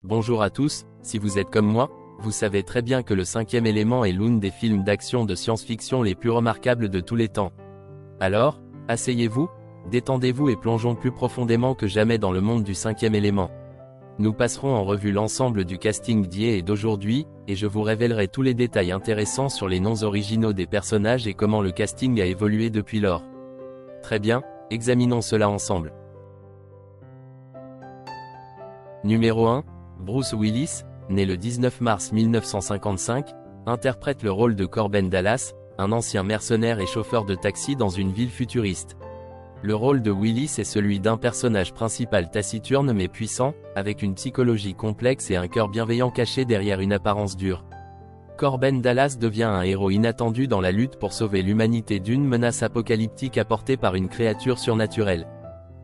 Bonjour à tous, si vous êtes comme moi, vous savez très bien que Le Cinquième Élément est l'un des films d'action de science-fiction les plus remarquables de tous les temps. Alors, asseyez-vous, détendez-vous et plongeons plus profondément que jamais dans le monde du Cinquième Élément. Nous passerons en revue l'ensemble du casting d'hier et d'aujourd'hui, et je vous révélerai tous les détails intéressants sur les noms originaux des personnages et comment le casting a évolué depuis lors. Très bien, examinons cela ensemble. Numéro 1. Bruce Willis, né le 19 mars 1955, interprète le rôle de Corbin Dallas, un ancien mercenaire et chauffeur de taxi dans une ville futuriste. Le rôle de Willis est celui d'un personnage principal taciturne mais puissant, avec une psychologie complexe et un cœur bienveillant caché derrière une apparence dure. Corbin Dallas devient un héros inattendu dans la lutte pour sauver l'humanité d'une menace apocalyptique apportée par une créature surnaturelle.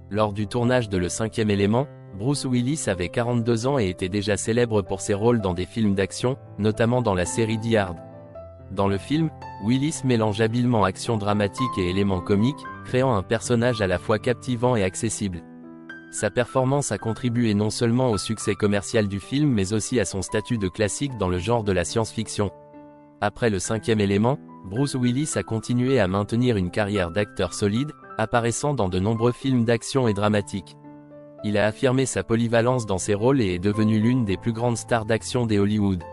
Lors du tournage de Le Cinquième Élément, Bruce Willis avait 42 ans et était déjà célèbre pour ses rôles dans des films d'action, notamment dans la série Die Hard. Dans le film, Willis mélange habilement action dramatique et éléments comiques, créant un personnage à la fois captivant et accessible. Sa performance a contribué non seulement au succès commercial du film mais aussi à son statut de classique dans le genre de la science-fiction. Après Le Cinquième Élément, Bruce Willis a continué à maintenir une carrière d'acteur solide, apparaissant dans de nombreux films d'action et dramatiques. Il a affirmé sa polyvalence dans ses rôles et est devenu l'une des plus grandes stars d'action des Hollywood.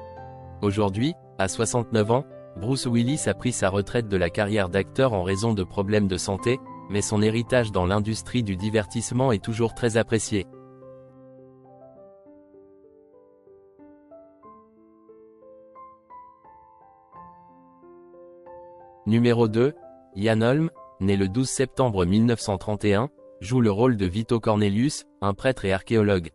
Aujourd'hui, à 69 ans, Bruce Willis a pris sa retraite de la carrière d'acteur en raison de problèmes de santé, mais son héritage dans l'industrie du divertissement est toujours très apprécié. Numéro 2. Ian Holm, né le 12 septembre 1931, joue le rôle de Vito Cornelius, un prêtre et archéologue.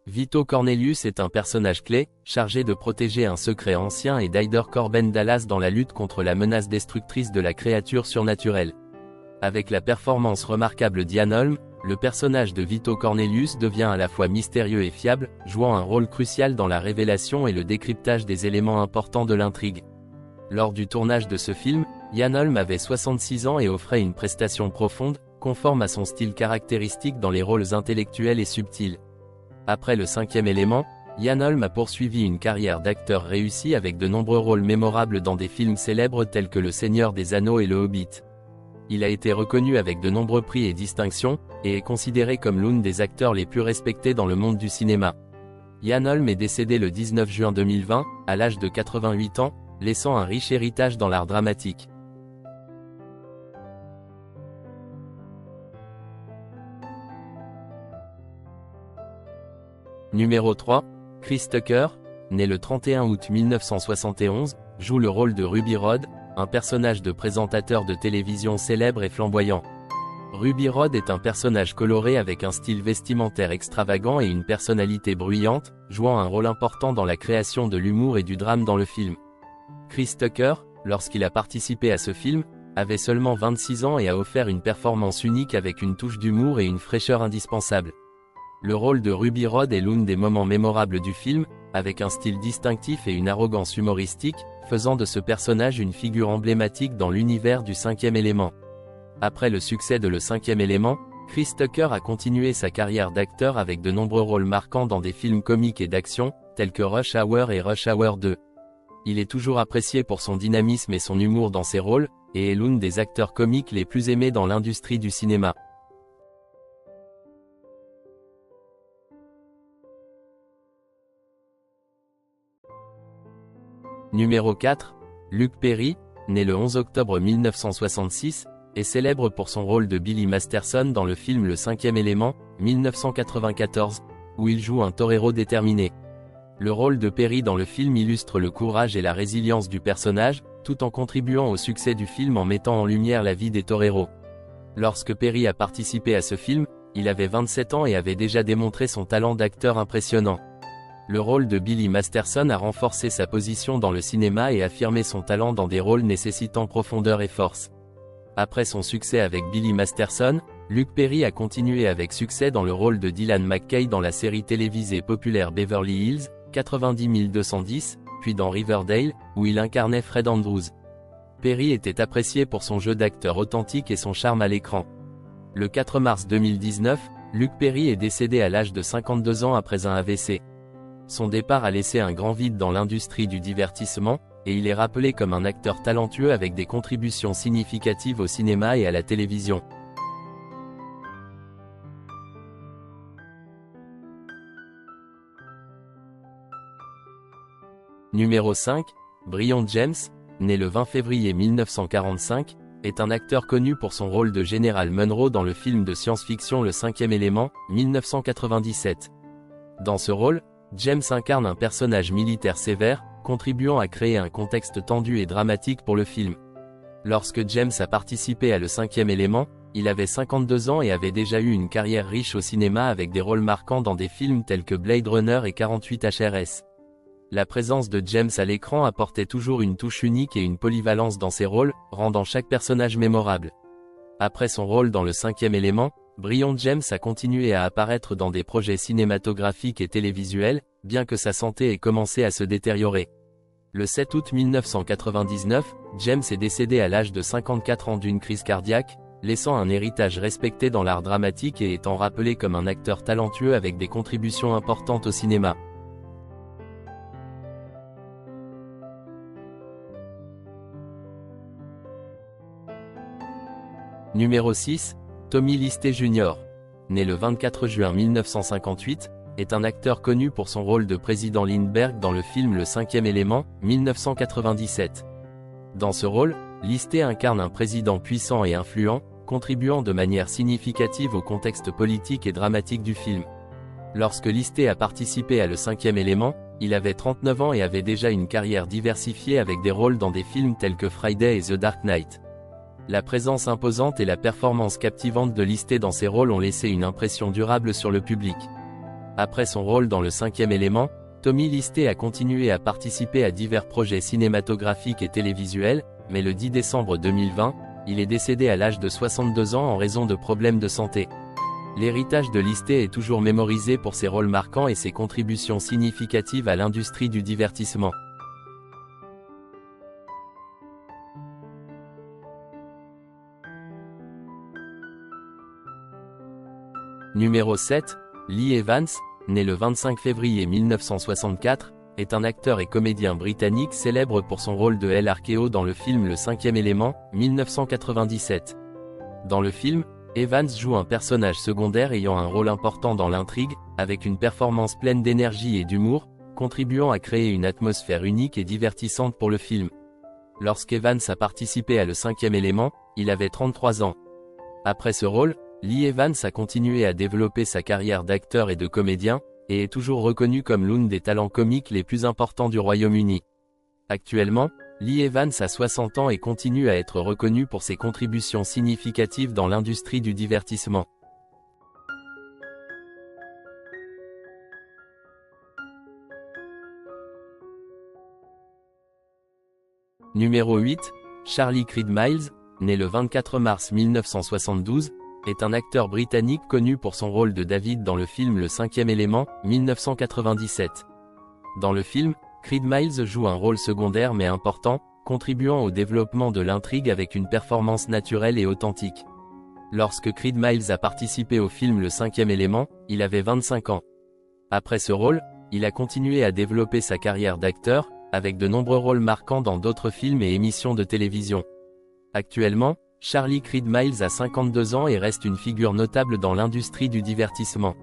Vito Cornelius est un personnage clé, chargé de protéger un secret ancien et d'aider Corbin Dallas dans la lutte contre la menace destructrice de la créature surnaturelle. Avec la performance remarquable d'Ian Holm, le personnage de Vito Cornelius devient à la fois mystérieux et fiable, jouant un rôle crucial dans la révélation et le décryptage des éléments importants de l'intrigue. Lors du tournage de ce film, Ian Holm avait 66 ans et offrait une prestation profonde, conforme à son style caractéristique dans les rôles intellectuels et subtils. Après Le Cinquième Élément, Ian Holm a poursuivi une carrière d'acteur réussi avec de nombreux rôles mémorables dans des films célèbres tels que Le Seigneur des Anneaux et Le Hobbit. Il a été reconnu avec de nombreux prix et distinctions, et est considéré comme l'un des acteurs les plus respectés dans le monde du cinéma. Ian Holm est décédé le 19 juin 2020, à l'âge de 88 ans, laissant un riche héritage dans l'art dramatique. Numéro 3. Chris Tucker, né le 31 août 1971, joue le rôle de Ruby Rhod, un personnage de présentateur de télévision célèbre et flamboyant. Ruby Rhod est un personnage coloré avec un style vestimentaire extravagant et une personnalité bruyante, jouant un rôle important dans la création de l'humour et du drame dans le film. Chris Tucker, lorsqu'il a participé à ce film, avait seulement 26 ans et a offert une performance unique avec une touche d'humour et une fraîcheur indispensable. Le rôle de Ruby Rhod est l'un des moments mémorables du film, avec un style distinctif et une arrogance humoristique, faisant de ce personnage une figure emblématique dans l'univers du Cinquième Élément. Après le succès de Le Cinquième Élément, Chris Tucker a continué sa carrière d'acteur avec de nombreux rôles marquants dans des films comiques et d'action, tels que Rush Hour et Rush Hour 2. Il est toujours apprécié pour son dynamisme et son humour dans ses rôles, et est l'un des acteurs comiques les plus aimés dans l'industrie du cinéma. Numéro 4. Luke Perry, né le 11 octobre 1966, est célèbre pour son rôle de Billy Masterson dans le film Le Cinquième Élément, 1994, où il joue un torero déterminé. Le rôle de Perry dans le film illustre le courage et la résilience du personnage, tout en contribuant au succès du film en mettant en lumière la vie des toreros. Lorsque Perry a participé à ce film, il avait 27 ans et avait déjà démontré son talent d'acteur impressionnant. Le rôle de Billy Masterson a renforcé sa position dans le cinéma et affirmé son talent dans des rôles nécessitant profondeur et force. Après son succès avec Billy Masterson, Luke Perry a continué avec succès dans le rôle de Dylan McKay dans la série télévisée populaire Beverly Hills, 90210, puis dans Riverdale, où il incarnait Fred Andrews. Perry était apprécié pour son jeu d'acteur authentique et son charme à l'écran. Le 4 mars 2019, Luke Perry est décédé à l'âge de 52 ans après un AVC. Son départ a laissé un grand vide dans l'industrie du divertissement, et il est rappelé comme un acteur talentueux avec des contributions significatives au cinéma et à la télévision. Numéro 5, Brion James, né le 20 février 1945, est un acteur connu pour son rôle de Général Munro dans le film de science-fiction Le Cinquième élément, 1997. Dans ce rôle, James incarne un personnage militaire sévère, contribuant à créer un contexte tendu et dramatique pour le film. Lorsque James a participé à Le Cinquième élément, il avait 52 ans et avait déjà eu une carrière riche au cinéma avec des rôles marquants dans des films tels que Blade Runner et 48 HRS. La présence de James à l'écran apportait toujours une touche unique et une polyvalence dans ses rôles, rendant chaque personnage mémorable. Après son rôle dans Le Cinquième élément, Brion James a continué à apparaître dans des projets cinématographiques et télévisuels, bien que sa santé ait commencé à se détériorer. Le 7 août 1999, James est décédé à l'âge de 54 ans d'une crise cardiaque, laissant un héritage respecté dans l'art dramatique et étant rappelé comme un acteur talentueux avec des contributions importantes au cinéma. Numéro 6, Tommy Lee Jr., né le 24 juin 1958, est un acteur connu pour son rôle de président Lindbergh dans le film Le Cinquième élément, 1997. Dans ce rôle, Lee incarne un président puissant et influent, contribuant de manière significative au contexte politique et dramatique du film. Lorsque Lee a participé à Le Cinquième élément, il avait 39 ans et avait déjà une carrière diversifiée avec des rôles dans des films tels que Friday et The Dark Knight. La présence imposante et la performance captivante de Lee dans ses rôles ont laissé une impression durable sur le public. Après son rôle dans Le Cinquième élément, Tommy Lee a continué à participer à divers projets cinématographiques et télévisuels, mais le 10 décembre 2020, il est décédé à l'âge de 62 ans en raison de problèmes de santé. L'héritage de Lee est toujours mémorisé pour ses rôles marquants et ses contributions significatives à l'industrie du divertissement. Numéro 7, Lee Evans, né le 25 février 1964, est un acteur et comédien britannique célèbre pour son rôle de El Arqueo dans le film Le Cinquième élément, 1997. Dans le film, Evans joue un personnage secondaire ayant un rôle important dans l'intrigue, avec une performance pleine d'énergie et d'humour, contribuant à créer une atmosphère unique et divertissante pour le film. Lorsqu'Evans a participé à Le Cinquième élément, il avait 33 ans. Après ce rôle, Lee Evans a continué à développer sa carrière d'acteur et de comédien, et est toujours reconnu comme l'un des talents comiques les plus importants du Royaume-Uni. Actuellement, Lee Evans a 60 ans et continue à être reconnu pour ses contributions significatives dans l'industrie du divertissement. Numéro 8, Charlie Creed Miles, né le 24 mars 1972, est un acteur britannique connu pour son rôle de David dans le film Le Cinquième élément, 1997. Dans le film, Creed Miles joue un rôle secondaire mais important, contribuant au développement de l'intrigue avec une performance naturelle et authentique. Lorsque Creed Miles a participé au film Le Cinquième élément, il avait 25 ans. Après ce rôle, il a continué à développer sa carrière d'acteur, avec de nombreux rôles marquants dans d'autres films et émissions de télévision. Actuellement, Charlie Creed Miles a 52 ans et reste une figure notable dans l'industrie du divertissement.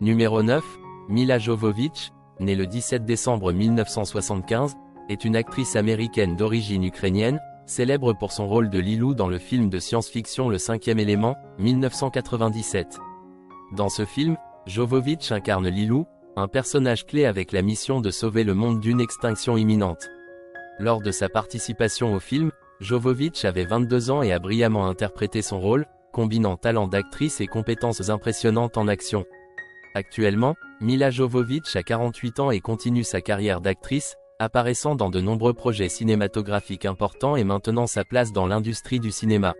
Numéro 9, Milla Jovovich, née le 17 décembre 1975, est une actrice américaine d'origine ukrainienne, célèbre pour son rôle de Lilou dans le film de science-fiction Le Cinquième élément, 1997. Dans ce film, Jovovich incarne Lilou, un personnage clé avec la mission de sauver le monde d'une extinction imminente. Lors de sa participation au film, Jovovich avait 22 ans et a brillamment interprété son rôle, combinant talent d'actrice et compétences impressionnantes en action. Actuellement, Milla Jovovich a 48 ans et continue sa carrière d'actrice, apparaissant dans de nombreux projets cinématographiques importants et maintenant sa place dans l'industrie du cinéma.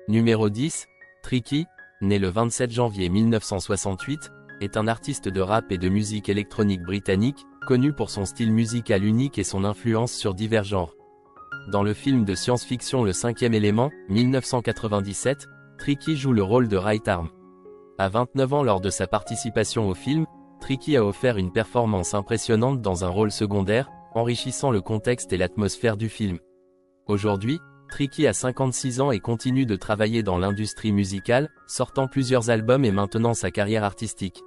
Numéro 10, Tricky, né le 27 janvier 1968, est un artiste de rap et de musique électronique britannique, connu pour son style musical unique et son influence sur divers genres. Dans le film de science-fiction Le Cinquième élément, 1997, Tricky joue le rôle de Right Arm. À 29 ans lors de sa participation au film, Tricky a offert une performance impressionnante dans un rôle secondaire, enrichissant le contexte et l'atmosphère du film. Aujourd'hui, Tricky a 56 ans et continue de travailler dans l'industrie musicale, sortant plusieurs albums et maintenant sa carrière artistique.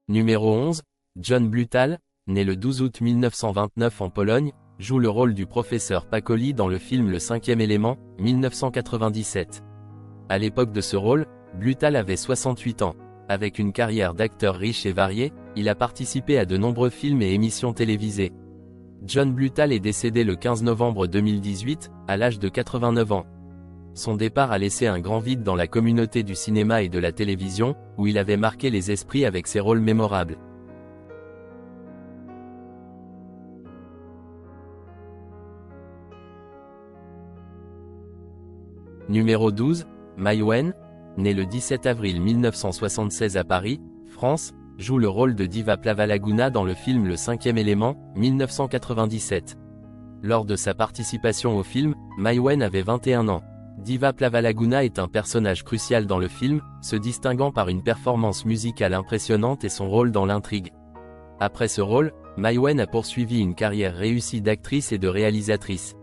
Numéro 11, John Bluthal, né le 12 août 1929 en Pologne, joue le rôle du professeur Pacoli dans le film Le Cinquième élément, 1997. À l'époque de ce rôle, Bluthal avait 68 ans. Avec une carrière d'acteur riche et variée, il a participé à de nombreux films et émissions télévisées. John Bluthal est décédé le 15 novembre 2018, à l'âge de 89 ans. Son départ a laissé un grand vide dans la communauté du cinéma et de la télévision, où il avait marqué les esprits avec ses rôles mémorables. Numéro 12, Mai Wen, né le 17 avril 1976 à Paris, France, joue le rôle de Diva Plavalaguna dans le film Le Cinquième élément, 1997. Lors de sa participation au film, Mai Wen avait 21 ans. Diva Plavalaguna est un personnage crucial dans le film, se distinguant par une performance musicale impressionnante et son rôle dans l'intrigue. Après ce rôle, Mai Wen a poursuivi une carrière réussie d'actrice et de réalisatrice.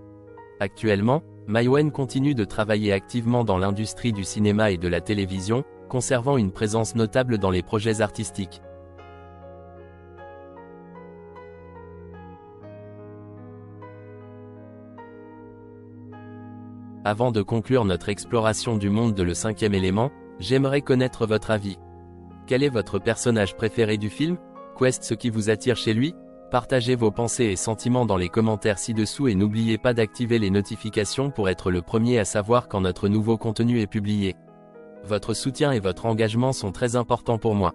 Actuellement, Mai Wen continue de travailler activement dans l'industrie du cinéma et de la télévision, conservant une présence notable dans les projets artistiques. Avant de conclure notre exploration du monde de Le Cinquième élément, j'aimerais connaître votre avis. Quel est votre personnage préféré du film? Qu'est ce qui vous attire chez lui? Partagez vos pensées et sentiments dans les commentaires ci-dessous et n'oubliez pas d'activer les notifications pour être le premier à savoir quand notre nouveau contenu est publié. Votre soutien et votre engagement sont très importants pour moi.